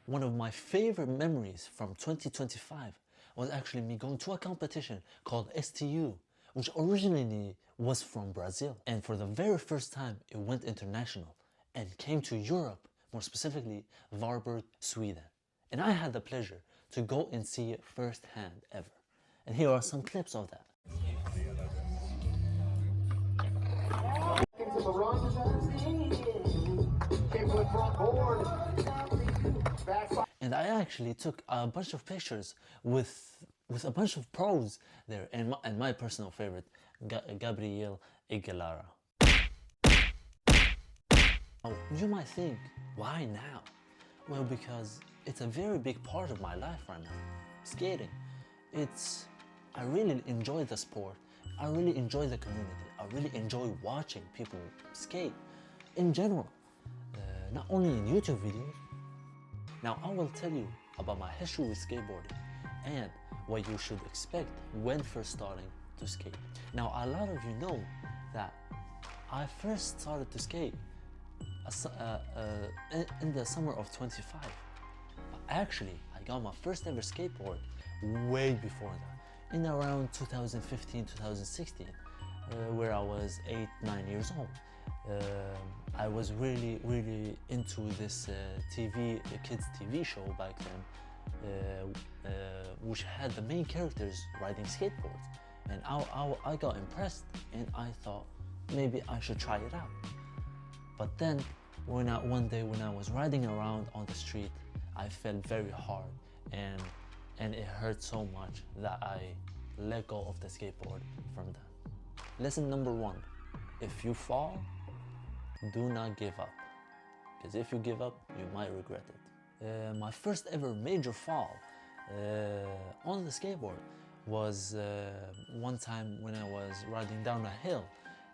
One of my favorite memories from 2025 was actually me going to a competition called STU, which originally was from Brazil. And for the very first time, it went international and came to Europe, more specifically Varberg, Sweden. And I had the pleasure to go and see it firsthand ever. And here are some clips of that. And I actually took a bunch of pictures with a bunch of pros there, and my personal favorite, Gabriel Iguelara. Now, you might think, why now? Well, because it's a very big part of my life right now, skating. I really enjoy the sport. I really enjoy the community. I really enjoy watching people skate in general, not only in YouTube videos. Now I will tell you about my history with skateboarding and what you should expect when first starting to skate. Now a lot of you know that I first started to skate in the summer of 25. But actually, I got my first ever skateboard way before that, in around 2015, 2016, where I was 8, 9 years old. I was really into this kids TV show back then, which had the main characters riding skateboards, and I got impressed, and I thought maybe I should try it out. But then one day when I was riding around on the street, I fell very hard, and it hurt so much that I let go of the skateboard from that. Lesson number 1: if you fall, do not give up, because if you give up, you might regret it. My first ever major fall on the skateboard was one time when I was riding down a hill.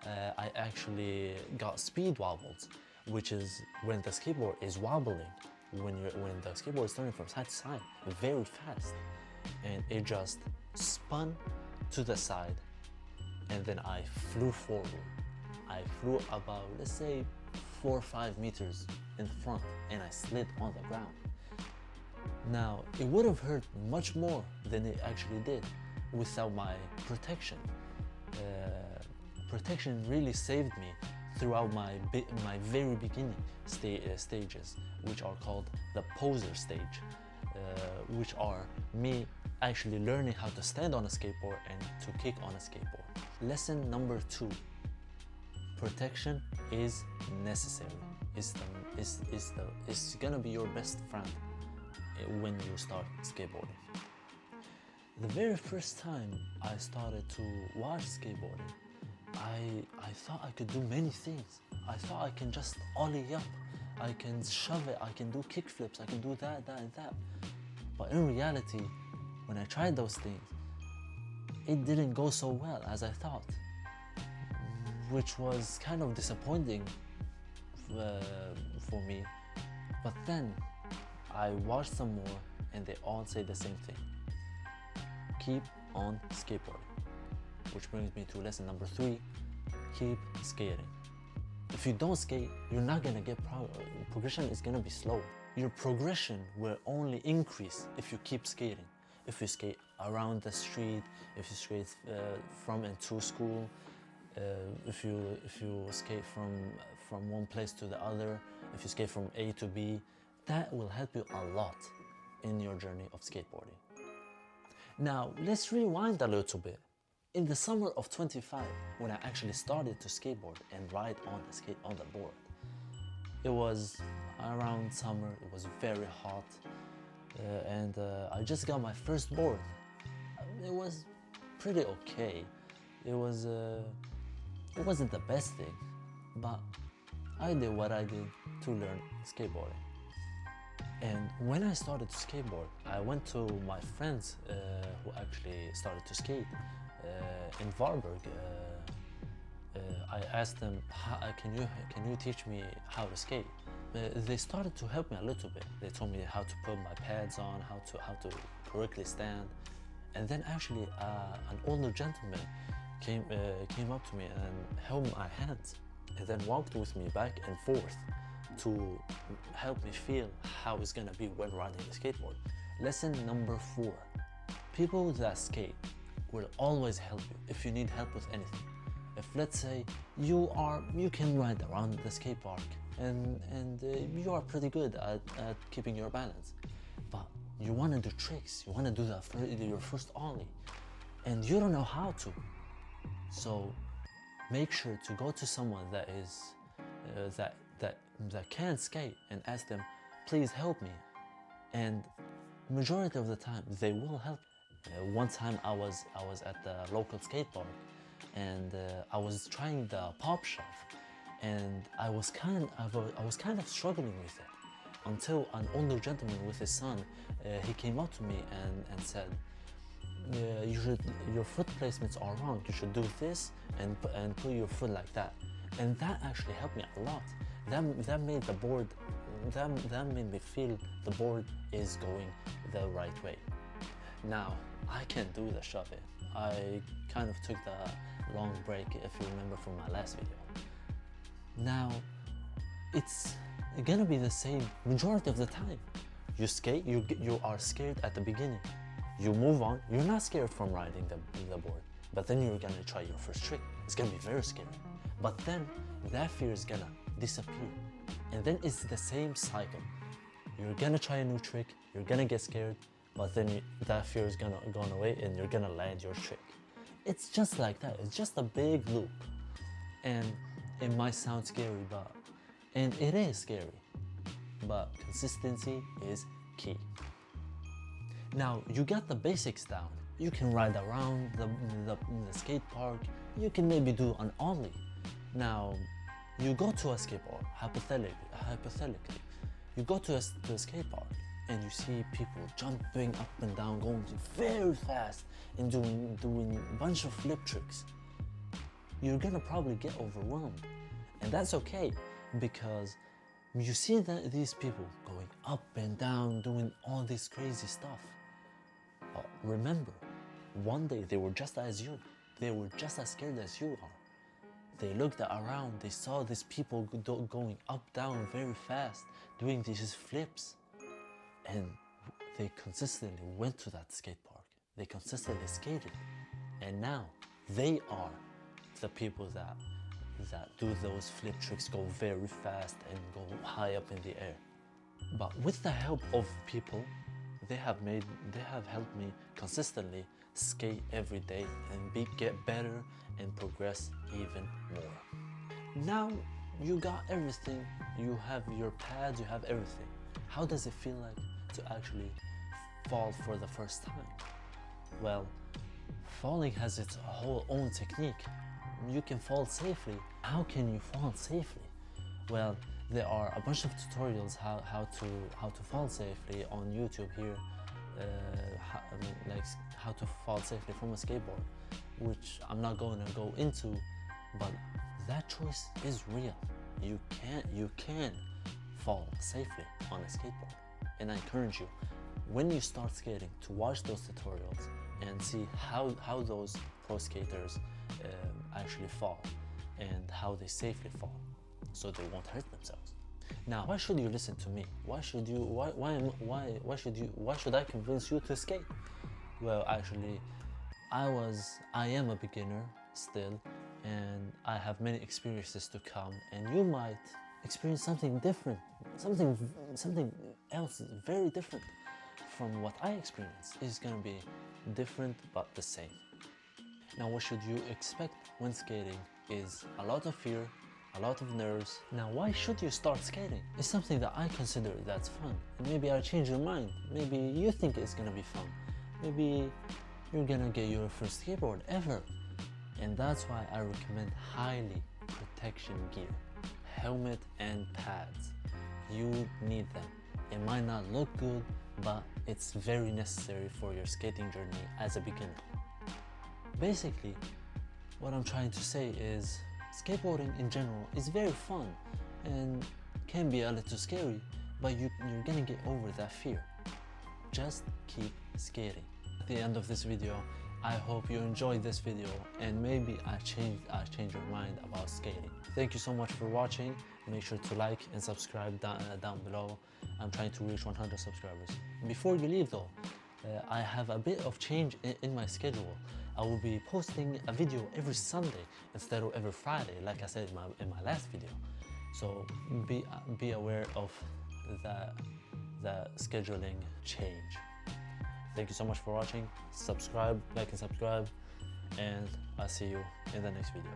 I actually got speed wobbles, which is when the skateboard is wobbling, when the skateboard is turning from side to side very fast, and it just spun to the side, and then I flew forward. I flew about, let's say, 4 or 5 meters in front, and I slid on the ground. Now, it would have hurt much more than it actually did without my protection. Protection really saved me throughout my very beginning stages, which are called the poser stage, which are me actually learning how to stand on a skateboard and to kick on a skateboard. Lesson number 2: protection is necessary. It's gonna be your best friend when you start skateboarding. The very first time I started to watch skateboarding, I thought I could do many things. I thought I can just ollie up, I can shove it, I can do kick flips, I can do that, and that. But in reality, when I tried those things, it didn't go so well as I thought, which was kind of disappointing for me. But then I watched some more, and they all say the same thing: keep on skateboarding. Which brings me to lesson number 3: keep skating. If you don't skate, you're not gonna get progression is gonna be slow. Your progression will only increase if you keep skating. If you skate around the street, if you skate from and to school, if you skate from one place to the other, if you skate from A to B, that will help you a lot in your journey of skateboarding. Now, let's rewind a little bit. In the summer of 25, when I actually started to skateboard and ride on the board, it was around summer. It was very hot, and I just got my first board. It was pretty okay. It wasn't the best thing, but I did what I did to learn skateboarding. And when I started to skateboard, I went to my friends who actually started to skate in Varberg. I asked them, can you teach me how to skate? They started to help me a little bit. They told me how to put my pads on, how to correctly stand. And then actually an older gentleman came up to me and held my hands, and then walked with me back and forth to help me feel how it's gonna be when riding a skateboard. Lesson number 4. People that skate will always help you if you need help with anything. If let's say you can ride around the skate park and you are pretty good at keeping your balance, but you want to do tricks, you want to do your first ollie, and you don't know how to. So make sure to go to someone that is that can skate and ask them, please help me. And majority of the time they will help. One time I was at the local skate park, and I was trying the pop shove, and I was kind of struggling with it until an older gentleman with his son, he came up to me and said, your foot placements are wrong. You should do this and put your foot like that. And that actually helped me a lot. That made the board, that made me feel the board is going the right way. Now, I can't do the shove it. I kind of took the long break, if you remember from my last video. Now, it's gonna be the same majority of the time. You skate, you are scared at the beginning. You move on, you're not scared from riding the board, but then you're gonna try your first trick. It's gonna be very scary. But then that fear is gonna disappear. And then it's the same cycle. You're gonna try a new trick, you're gonna get scared, but then that fear is gonna go away and you're gonna land your trick. It's just like that, it's just a big loop. And it might sound scary, and it is scary, but consistency is key. Now, you got the basics down. You can ride around the skate park. You can maybe do an ollie. Now, you go to a skate park, hypothetically. You go to a skate park and you see people jumping up and down, going very fast and doing a bunch of flip tricks. You're gonna probably get overwhelmed. And that's okay, because you see these people going up and down, doing all this crazy stuff. But remember, one day they were just as you. They were just as scared as you are. They looked around, they saw these people going up, down very fast, doing these flips. And they consistently went to that skate park. They consistently skated. And now they are the people that do those flip tricks, go very fast and go high up in the air. But with the help of people, they have helped me consistently skate every day and get better and progress even more. Now you got everything. You have your pads, you have everything. How does it feel like to actually fall for the first time? Well, falling has its whole own technique. You can fall safely. How can you fall safely? Well, there are a bunch of tutorials how to fall safely on YouTube here, like how to fall safely from a skateboard, which I'm not going to go into, but that choice is real. You can fall safely on a skateboard, and I encourage you, when you start skating, to watch those tutorials and see how those pro skaters actually fall and how they safely fall, so they won't hurt themselves. Now, why should you listen to me? Why should I convince you to skate? Well, actually, I am a beginner still, and I have many experiences to come, and you might experience something different, something else very different from what I experienced. It's gonna be different but the same. Now, what should you expect when skating is a lot of fear, a lot of nerves. Now, why should you start skating? It's something that I consider that's fun. And maybe I'll change your mind. Maybe you think it's gonna be fun. Maybe you're gonna get your first skateboard ever. And that's why I recommend highly protection gear, helmet and pads. You need them. It might not look good, but it's very necessary for your skating journey as a beginner. Basically, what I'm trying to say is skateboarding in general is very fun and can be a little scary, but you're gonna get over that fear. Just keep skating. At the end of this video, I hope you enjoyed this video and maybe I changed your mind about skating. Thank you so much for watching. Make sure to like and subscribe down below. I'm trying to reach 100 subscribers. Before you leave though, I have a bit of change in my schedule. I will be posting a video every Sunday instead of every Friday, like I said in my last video. So be aware of the scheduling change. Thank you so much for watching. Subscribe, like and subscribe, and I'll see you in the next video.